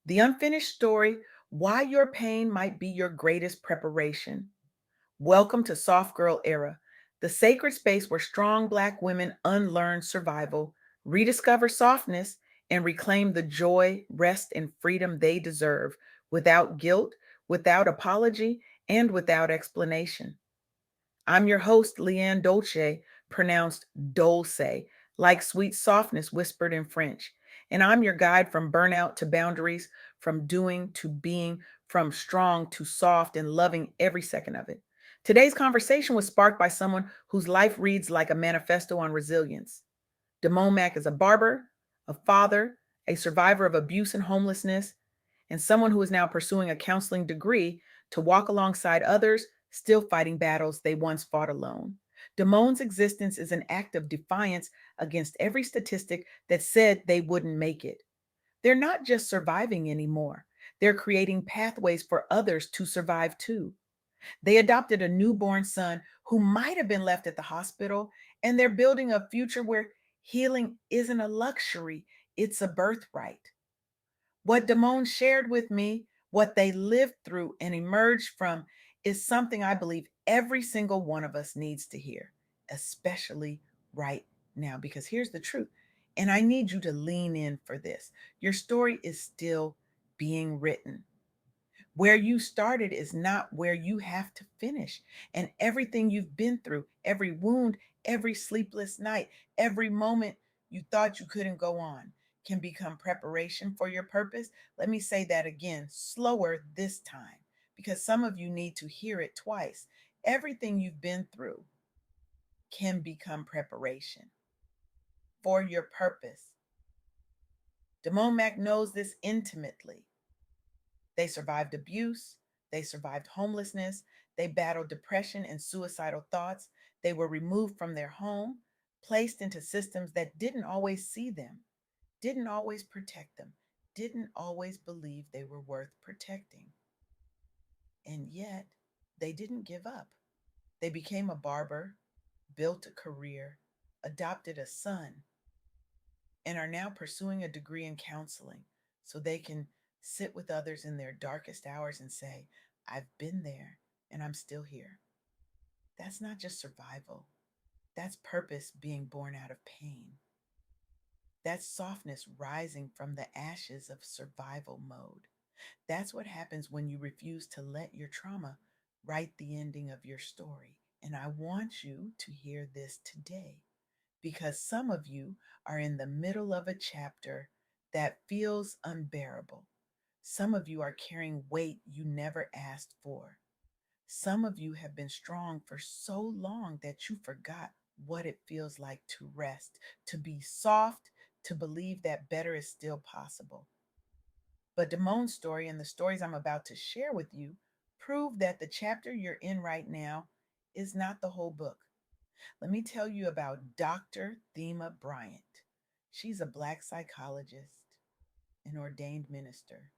The unfinished story, why your pain might be your greatest preparation. Welcome to Soft Girl Era, the sacred space where strong Black women unlearn survival, rediscover softness, and reclaim the joy, rest, and freedom they deserve without guilt, without apology, and without explanation. I'm your host, LeAnne Dolce, pronounced Dolce, like sweet softness whispered in French. And I'm your guide from burnout to boundaries, from doing to being, from strong to soft, and loving every second of it. Today's conversation was sparked by someone whose life reads like a manifesto on resilience. Damone Mack is a barber, a father, a survivor of abuse and homelessness, and someone who is now pursuing a counseling degree to walk alongside others still fighting battles they once fought alone. Damone's existence is an act of defiance against every statistic that said they wouldn't make it. They're not just surviving anymore, they're creating pathways for others to survive too. They adopted a newborn son who might have been left at the hospital, and they're building a future where healing isn't a luxury, it's a birthright. What Damone shared with me, what they lived through and emerged from, is something I believe every single one of us needs to hear, especially right now. Because here's the truth, and I need you to lean in for this. Your story is still being written. Where you started is not where you have to finish. And everything you've been through, every wound, every sleepless night, every moment you thought you couldn't go on, can become preparation for your purpose. Let me say that again, slower this time, because some of you need to hear it twice. Everything you've been through can become preparation for your purpose. Damone Mack knows this intimately. They survived abuse, they survived homelessness, they battled depression and suicidal thoughts. They were removed from their home, placed into systems that didn't always see them, didn't always protect them, didn't always believe they were worth protecting. And yet, they didn't give up. They became a barber, built a career, adopted a son, and are now pursuing a degree in counseling so they can sit with others in their darkest hours and say, I've been there and I'm still here. That's not just survival, that's purpose being born out of pain. That's softness rising from the ashes of survival mode. That's what happens when you refuse to let your trauma write the ending of your story. And I want you to hear this today because some of you are in the middle of a chapter that feels unbearable. Some of you are carrying weight you never asked for. Some of you have been strong for so long that you forgot what it feels like to rest, to be soft, to believe that better is still possible. But Damone's story and the stories I'm about to share with you prove that the chapter you're in right now is not the whole book. Let me tell you about Dr. Thema Bryant. She's a Black psychologist, an ordained minister,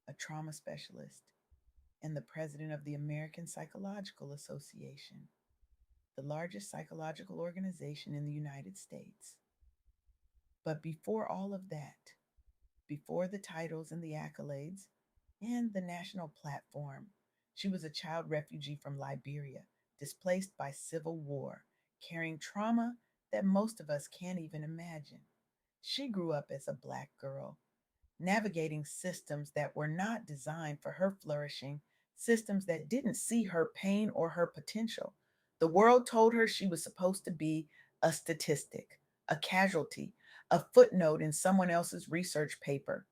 a trauma specialist, and the president of the American Psychological Association, the largest psychological organization in the United States. But before all of that, before the titles and the accolades and the national platform, she was a child refugee from Liberia, displaced by civil war, carrying trauma that most of us can't even imagine. She grew up as a Black girl, navigating systems that were not designed for her flourishing, systems that didn't see her pain or her potential. The world told her she was supposed to be a statistic, a casualty, a footnote in someone else's research paper.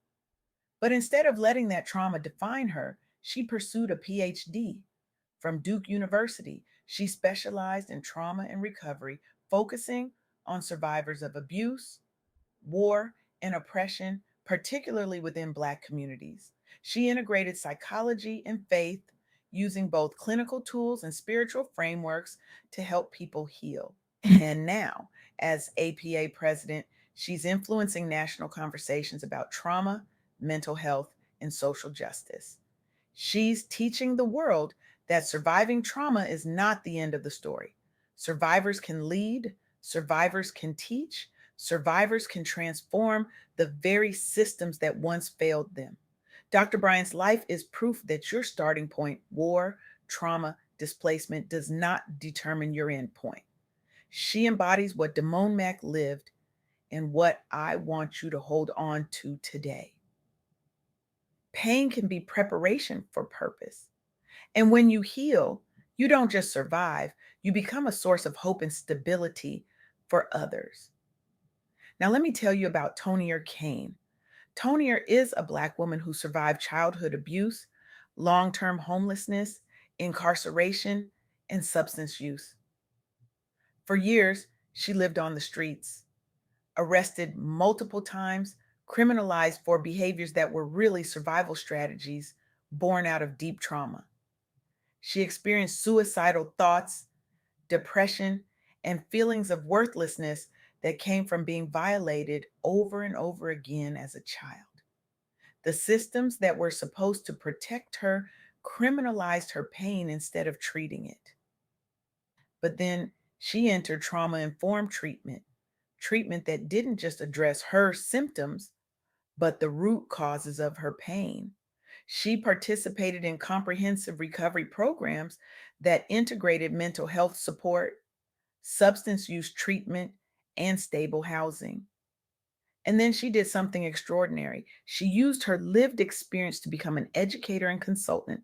But instead of letting that trauma define her, she pursued a PhD from Duke University. She specialized in trauma and recovery, focusing on survivors of abuse, war, and oppression, particularly within Black communities. She integrated psychology and faith, using both clinical tools and spiritual frameworks to help people heal. And now, as APA president, she's influencing national conversations about trauma, mental health, and social justice. She's teaching the world that surviving trauma is not the end of the story. Survivors can lead, survivors can teach, survivors can transform the very systems that once failed them. Dr. Bryant's life is proof that your starting point, war, trauma, displacement, does not determine your end point. She embodies what Damone Mack lived and what I want you to hold on to today. Pain can be preparation for purpose. And when you heal, you don't just survive, you become a source of hope and stability for others. Now, let me tell you about Tonier Kane. Tonier is a Black woman who survived childhood abuse, long term homelessness, incarceration, and substance use. For years, she lived on the streets, arrested multiple times, criminalized for behaviors that were really survival strategies born out of deep trauma. She experienced suicidal thoughts, depression, and feelings of worthlessness that came from being violated over and over again as a child. The systems that were supposed to protect her criminalized her pain instead of treating it. But then she entered trauma informed treatment, treatment that didn't just address her symptoms, but the root causes of her pain. She participated in comprehensive recovery programs that integrated mental health support, substance use treatment, and stable housing. And then she did something extraordinary. She used her lived experience to become an educator and consultant,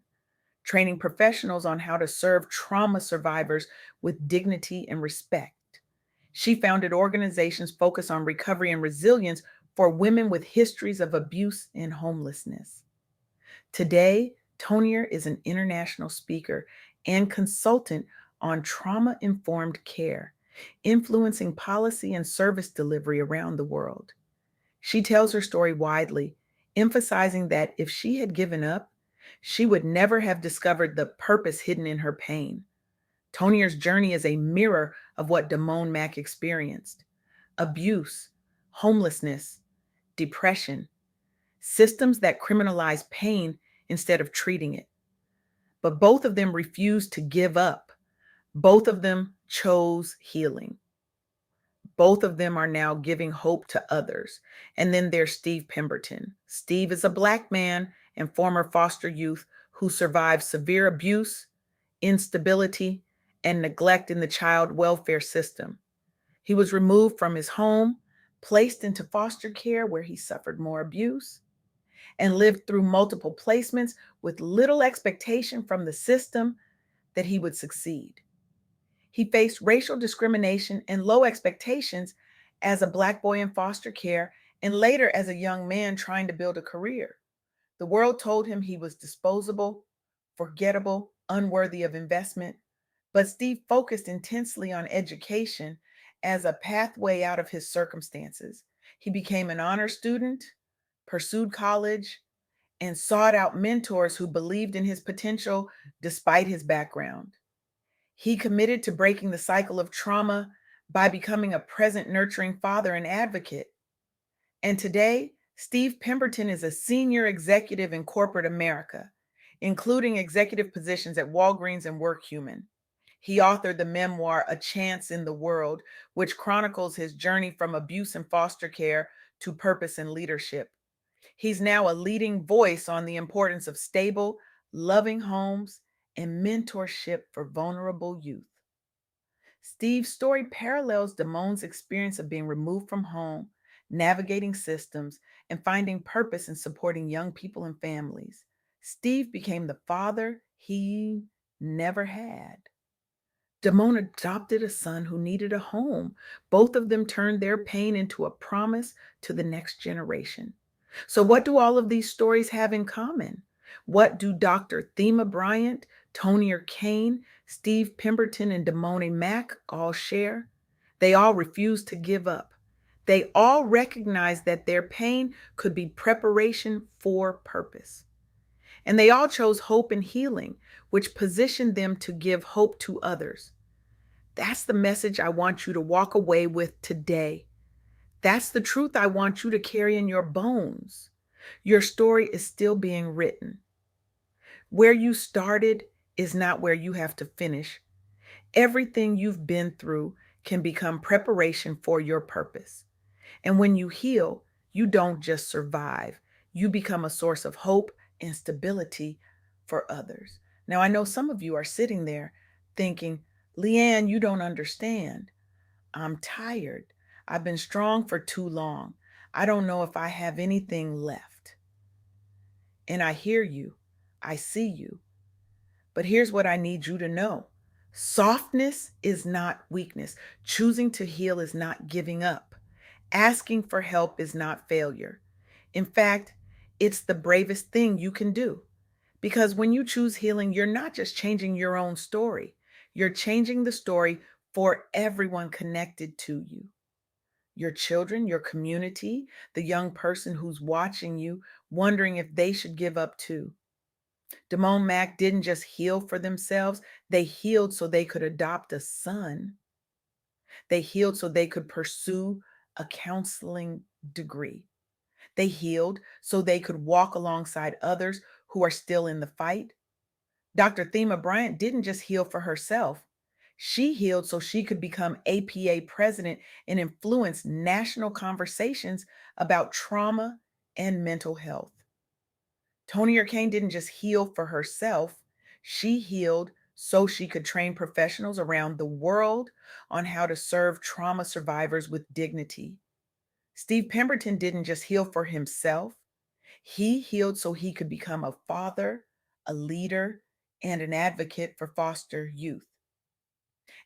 training professionals on how to serve trauma survivors with dignity and respect. She founded organizations focused on recovery and resilience for women with histories of abuse and homelessness. Today, Tonier is an international speaker and consultant on trauma informed care, influencing policy and service delivery around the world. She tells her story widely, emphasizing that if she had given up, she would never have discovered the purpose hidden in her pain. Tonier's journey is a mirror of what Damone Mack experienced: abuse, homelessness, depression, systems that criminalize pain instead of treating it. But both of them refused to give up. Both of them chose healing. Both of them are now giving hope to others. And then there's Steve Pemberton. Steve is a Black man and former foster youth who survived severe abuse, instability, and neglect in the child welfare system. He was removed from his home, placed into foster care where he suffered more abuse, and lived through multiple placements with little expectation from the system that he would succeed. He faced racial discrimination and low expectations as a Black boy in foster care and later as a young man trying to build a career. The world told him he was disposable, forgettable, unworthy of investment, but Steve focused intensely on education as a pathway out of his circumstances. He became an honor student, pursued college, and sought out mentors who believed in his potential despite his background. He committed to breaking the cycle of trauma by becoming a present, nurturing father and advocate. And today, Steve Pemberton is a senior executive in corporate America, including executive positions at Walgreens and WorkHuman. He authored the memoir A Chance in the World, which chronicles his journey from abuse and foster care to purpose and leadership. He's now a leading voice on the importance of stable, loving homes and mentorship for vulnerable youth. Steve's story parallels Damone's experience of being removed from home, navigating systems, and finding purpose in supporting young people and families. Steve became the father he never had. Damone adopted a son who needed a home. Both of them turned their pain into a promise to the next generation. So, what do all of these stories have in common? What do Dr. Thema Bryant, Tonier Kane, Steve Pemberton, and Damone Mack all share? They all refused to give up. They all recognized that their pain could be preparation for purpose. And they all chose hope and healing, which positioned them to give hope to others. That's the message I want you to walk away with today. That's the truth I want you to carry in your bones. Your story is still being written. Where you started is not where you have to finish. Everything you've been through can become preparation for your purpose. And when you heal, you don't just survive, You become a source of hope and stability for others. Now, I know some of you are sitting there thinking, LeAnne, you don't understand. I'm tired. I've been strong for too long. I don't know if I have anything left. And I hear you. I see you. But here's what I need you to know: softness is not weakness. Choosing to heal is not giving up. Asking for help is not failure. In fact, it's the bravest thing you can do. Because when you choose healing, you're not just changing your own story, you're changing the story for everyone connected to you: your children, your community, the young person who's watching you, wondering if they should give up too. Damone Mack didn't just heal for themselves, they healed so they could adopt a son. They healed so they could pursue a counseling degree. They healed so they could walk alongside others who are still in the fight. Dr. Thema Bryant didn't just heal for herself. She healed so she could become APA president and influence national conversations about trauma and mental health. Tony Kane didn't just heal for herself, she healed so she could train professionals around the world on how to serve trauma survivors with dignity. Steve Pemberton didn't just heal for himself, he healed so he could become a father, a leader, and an advocate for foster youth.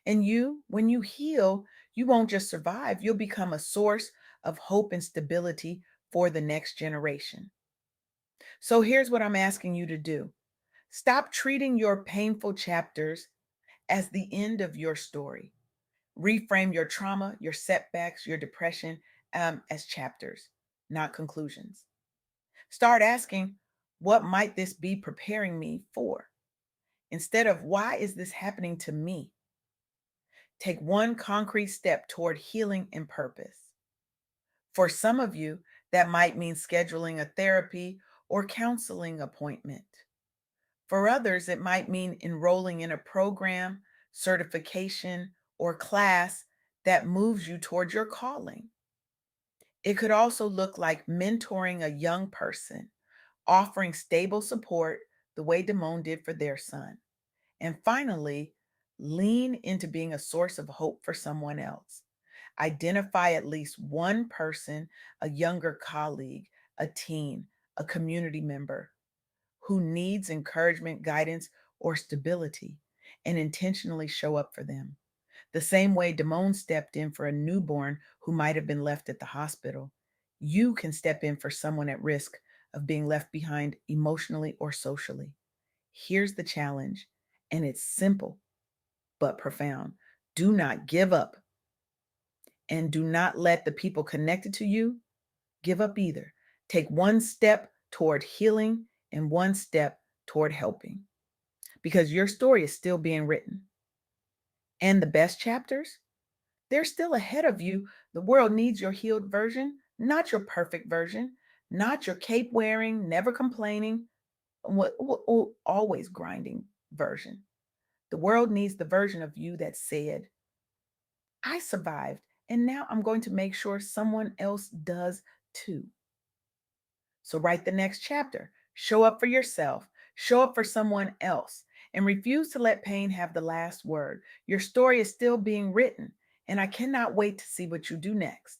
And you, when you heal, you won't just survive, you'll become a source of hope and stability for the next generation. So here's what I'm asking you to do: stop treating your painful chapters as the end of your story. Reframe your trauma, your setbacks, your depression as chapters, not conclusions. Start asking, what might this be preparing me for? Instead of, why is this happening to me? Take one concrete step toward healing and purpose. For some of you, that might mean scheduling a therapy or counseling appointment. For others, it might mean enrolling in a program, certification, or class that moves you toward your calling. It could also look like mentoring a young person, offering stable support the way Damone did for their son. And finally, lean into being a source of hope for someone else. Identify at least one person, a younger colleague, a teen, a community member who needs encouragement, guidance, or stability, and intentionally show up for them. The same way Damone stepped in for a newborn who might have been left at the hospital, you can step in for someone at risk of being left behind emotionally or socially. Here's the challenge, and it's simple but profound: do not give up, and do not let the people connected to you give up either. Take one step toward healing and one step toward helping, because your story is still being written. And the best chapters, they're still ahead of you. The world needs your healed version, not your perfect version, not your cape wearing, never complaining, always grinding version. The world needs the version of you that said, I survived, and now I'm going to make sure someone else does too. So write the next chapter. Show up for yourself, show up for someone else, and refuse to let pain have the last word. Your story is still being written, and I cannot wait to see what you do next.